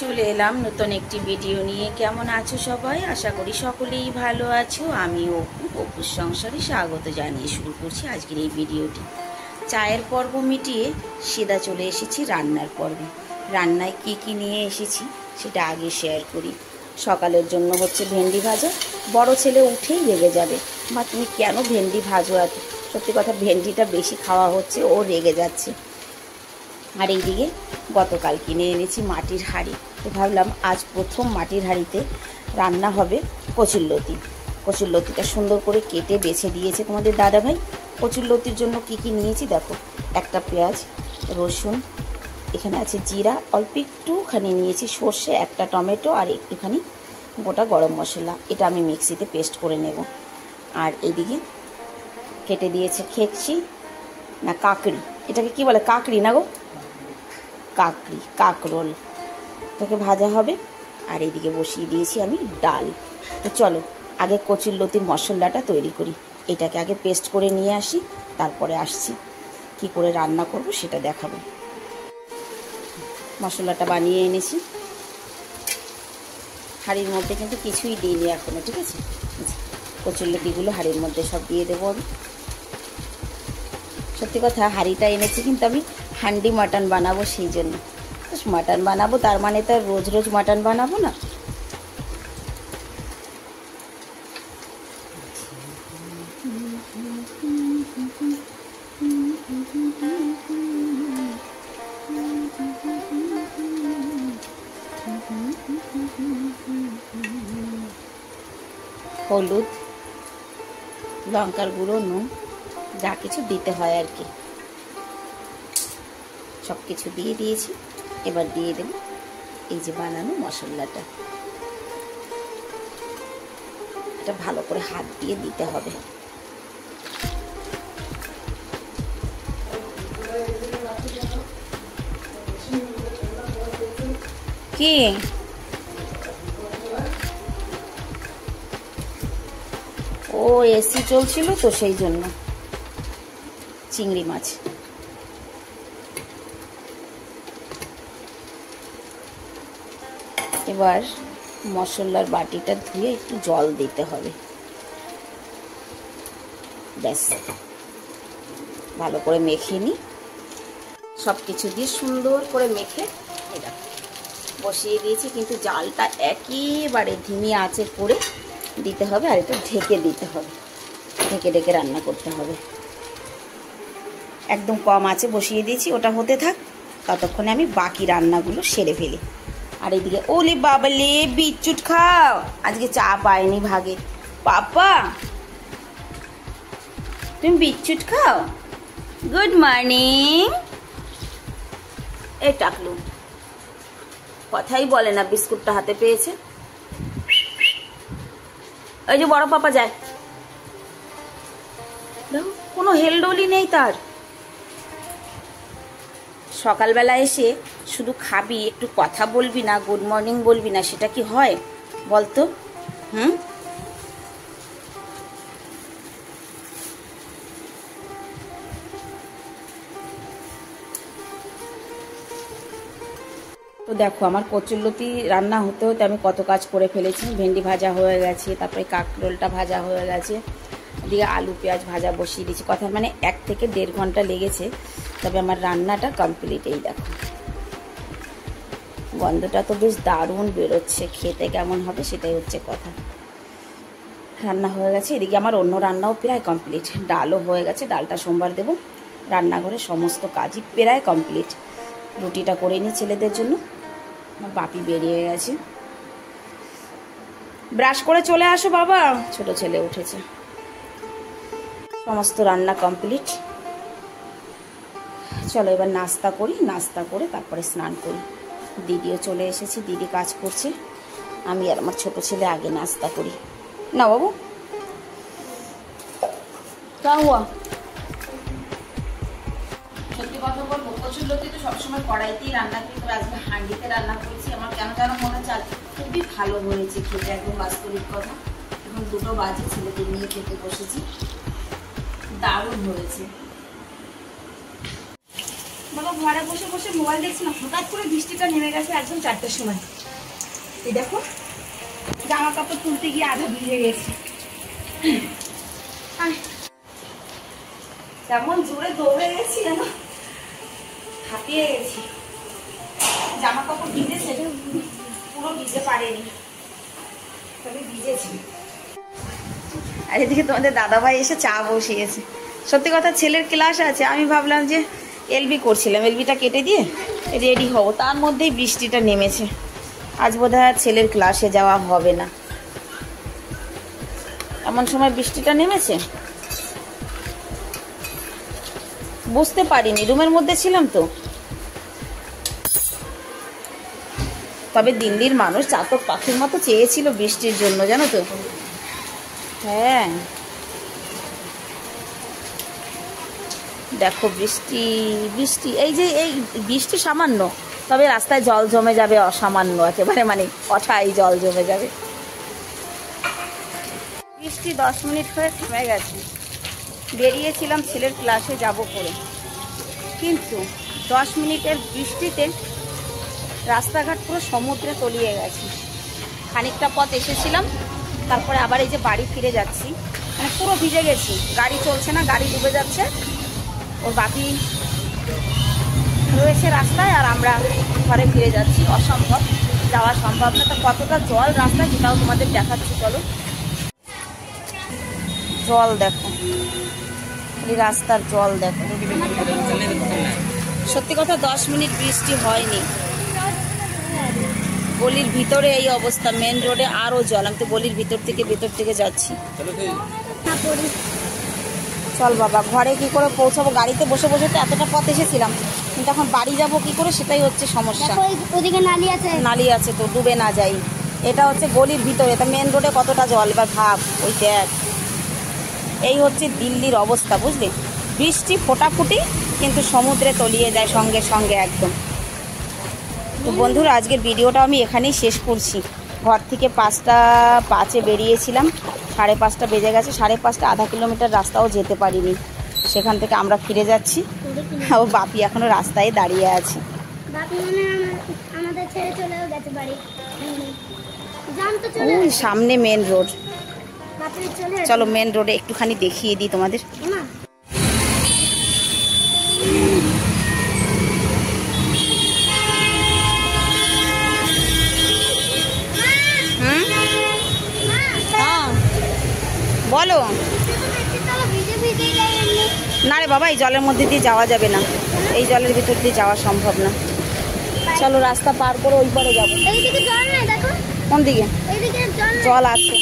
চলে এলাম নতুন একটি ভিডিও নিয়ে। কেমন আছো সবাই? আশা করি সকলেই ভালো আছো। আমিও অপুর সংসারে স্বাগত জানিয়ে শুরু করছি আজকের এই ভিডিওটি। চায়ের পর্ব মিটিয়ে সিধা চলে এসেছি রান্নার পর্বে। রান্নায় কি নিয়ে এসেছি সেটা আগে শেয়ার করি। সকালের জন্য হচ্ছে ভেন্ডি ভাজা। বড় ছেলে উঠেই রেগে যাবে, মা তুমি কেন ভেন্ডি ভাজো এত? সত্যি কথা, ভেন্ডিটা বেশি খাওয়া হচ্ছে, ও রেগে যাচ্ছে। আর এইদিকে গতকাল কিনে এনেছি মাটির হাঁড়ি, তো ভাবলাম আজ প্রথম মাটির হাঁড়িতে রান্না হবে কচুরলতি। কচুরলতিটা সুন্দর করে কেটে বেছে দিয়েছে তোমাদের দাদাভাই। কচুরলতির জন্য কি নিয়েছি দেখো, একটা পেঁয়াজ, রসুন, এখানে আছে জিরা, অল্প একটুখানি নিয়েছি সর্ষে, একটা টমেটো আর একটুখানি গোটা গরম মশলা। এটা আমি মিক্সিতে পেস্ট করে নেব। আর এইদিকে কেটে দিয়েছে খেকচি না কাকড়ি, এটাকে কি বলে? কাকড়ি না গো, কাকরোল, এটাকে ভাজা হবে। আর এইদিকে বসিয়ে দিয়েছি আমি ডাল। তো চলো আগে কচুরলতির মশলাটা তৈরি করি। এটাকে আগে পেস্ট করে নিয়ে আসি, তারপরে আসছি কি করে রান্না করব সেটা দেখাবো। মশলাটা বানিয়ে এনেছি, হাঁড়ির মধ্যে কিন্তু কিছুই দিইনি এখনো, ঠিক আছে? কচুরলতিগুলো হাঁড়ির মধ্যে সব দিয়ে দেবো আমি। সত্যি কথা, হাঁড়িটা এনেছি কিন্তু আমি হান্ডি মাটন বানাবো, সেই জন্য। মাটন বানাবো, তার মানে তো রোজ রোজ মাটন বানাবো না। হলুদ, লঙ্কার গুঁড়ো, নুন, যা কিছু দিতে হয় আর কি, সব কিছু দিয়ে দিয়েছি। এবার দিয়ে দেব এই যে বানানো মশলাটা। এটা ভালো করে হাত দিয়ে দিতে হবে। কি ও এসি চলছিল তো সেই জন্য। চিংড়ি মাছ এবার মশলার বাটিটা ধুয়ে একটু জল দিতে হবে। ব্যাস, ভালো করে মেখে নিই। সব কিছু দিয়ে সুন্দর করে মেখে এটা বসিয়ে দিয়েছি, কিন্তু জালটা একেবারে ধিমি আঁচে করে দিতে হবে। আর এটা ঢেকে দিতে হবে, ঢেকে রান্না করতে হবে। একদম কম আঁচে বসিয়ে দিয়েছি, ওটা হতে থাক, ততক্ষণে আমি বাকি রান্নাগুলো সেরে ফেলি। আর এদিকে ওলে বাবালে বিস্কুট খাও, আজকে চা পায়নি ভাগে। পাপা তুমি বিস্কুট খাও? Good morning. এই টাকলু কথাই বলে না, বিস্কুটটা হাতে পেয়েছে। ওই যে বড় পাপা যায়, দেখো কোনো হেলডোলি নেই তার। সকালবেলা এসে শুধু খাবি, একটু কথা বলবি না, গুড মর্নিং বলবি না, সেটা কি হয় বলতো? তো দেখো আমার কচুরলতি রান্না হতে হতে আমি কত কাজ করে ফেলেছি। ভেন্ডি ভাজা হয়ে গেছে, তারপরে কাকরোলটা ভাজা হয়ে গেছে, এদিকে আলু পেঁয়াজ ভাজা বসিয়ে দিয়েছি। কথা মানে 1 থেকে 1.5 ঘন্টা লেগেছে, তবে আমার রান্নাটা কমপ্লিট। এই দেখো গন্ধটা তো বেশ দারুণ বেরোচ্ছে, খেতে কেমন হবে সেটাই হচ্ছে কথা। রান্না হয়ে গেছে, এদিকে আমার অন্য রান্নাও প্রায় কমপ্লিট। ডালও হয়ে গেছে, ডালটা সোমবার দেবো। রান্নাঘরে সমস্ত কাজই প্রায় কমপ্লিট। রুটিটা করে নিই ছেলেদের জন্য। আমার বাপি বেরিয়ে গেছে। ব্রাশ করে চলে আসো বাবা, ছোট ছেলে উঠেছে। সমস্ত রান্না কমপ্লিট। চলো এবার নাস্তা করি, নাস্তা করে তারপরে স্নান করি। দিদিও চলে এসেছে, দিদি কাজ করছে। আমি আর আমার ছোট ছেলে আগে নাস্তা করি। না বাবু কা হুয়া? সত্যি কথা বলবো, কচুরলতি তো সবসময় কড়াইতেই রান্না করি, তবে আজকে হাঁড়িতে রান্না করেছি। আমার কেন যেন মনে হচ্ছে খুবই ভালো হয়েছে খেতে, একদম বাস্তবিক কথা। এখন 2টো বাজে, ছেলেকে নিয়ে খেতে বসেছি, দারুণ হয়েছে। বাবা ঘরে বসে বসে মোবাইল দেখছিলাম, হঠাৎ করে বৃষ্টিটা নেমে গেছে একদম 4টার সময়। এই দেখো জামা কাপড় তুলতে গিয়ে আধা ভিজে গেছে। তেমন জোরে দৌড়ে গেছি যেন হাঁপিয়ে গেছি। জামা কাপড় ভিজেছে, পুরো ভিজে পারেনি, তবে ভিজেছি। আর এদিকে তোমাদের দাদাভাই এসে চা বসিয়েছে। সত্যি কথা ছেলের ক্লাস আছে, আমি ভাবলাম যে এলবি করছিলাম, এলবিটা কেটে দিয়ে রেডি হব, তার মধ্যেই বৃষ্টিটা নেমেছে। আজ বোধহয় আর ছেলের ক্লাসে যাওয়া হবে না, এমন সময় বৃষ্টিটা নেমেছে। বুঝতে পারিনি, রুমের মধ্যে ছিলাম তো। তবে দিল্লির মানুষ চাতক পাখির মতো চেয়েছিল বৃষ্টির জন্য, জানো তো। হ্যাঁ দেখো বৃষ্টি বৃষ্টি, এই যে এই বৃষ্টি সামান্য, তবে রাস্তায় জল জমে যাবে অসামান্য, একেবারে মানে অঠাই জল জমে যাবে। বৃষ্টি 10 মিনিট হয়ে থেমে গেছে। বেরিয়েছিলাম ছেলের ক্লাসে যাব করে, কিন্তু 10 মিনিটের বৃষ্টিতে রাস্তাঘাট পুরো সমুদ্রে তলিয়ে গেছে। খানিকটা পথ এসেছিলাম, তারপরে আবার এই যে বাড়ি ফিরে যাচ্ছি, মানে পুরো ভিজে গেছি। গাড়ি চলছে না, গাড়ি ডুবে যাচ্ছে। ওর বাকি রয়েছে রাস্তায়, আর আমরা ঘরে ফিরে যাচ্ছি। অসম্ভব, যাওয়া সম্ভব না। তো কতটা জল রাস্তায় সেটাও তোমাদের দেখাচ্ছি, চলো। জল দেখো, এই রাস্তার জল দেখো। সত্যি কথা 10 মিনিট বৃষ্টি হয়নি। গলির ভিতরে এই অবস্থা, মেন রোডে আরো জল। আমি তো গলির ভেতর থেকে যাচ্ছি। চল বাবা, ঘরে কি করে পৌঁছাবো? গাড়িতে বসে বসে তো এতটা পথ এসেছিলাম, কিন্তু এখন বাড়ি যাব কি করে সেটাই হচ্ছে সমস্যা। ওদিকে নালি আছে তো, ডুবে না যাই। এটা হচ্ছে গলির ভিতরে, তা মেন রোডে কতটা জল, এবার ভাব। ওই দেখ, এই হচ্ছে দিল্লির অবস্থা, বুঝলি। বৃষ্টি ফোটাফুটি, কিন্তু সমুদ্রে তলিয়ে যায় সঙ্গে সঙ্গে একদম। তো বন্ধুরা, আজকের ভিডিওটা আমি এখানেই শেষ করছি। ঘর থেকে 5টা 5-এ বেরিয়েছিলাম, 5:30 বেজে গেছে। 5:30 আধা কিলোমিটার রাস্তাও যেতে পারিনি। সেখান থেকে আমরা ফিরে যাচ্ছি। ও বাপি এখনো রাস্তায় দাঁড়িয়ে আছে। সামনে মেন রোড, চলো মেন রোডে একটুখানি দেখিয়ে দিই তোমাদের। বলো না রে বাবা, এই জলের মধ্যে দিয়ে যাওয়া যাবে না, এই জলের ভিতর দিয়ে যাওয়া সম্ভব না। চলো রাস্তা পার করে ওই পারে যাবো। কোন দিকে? জল আছে।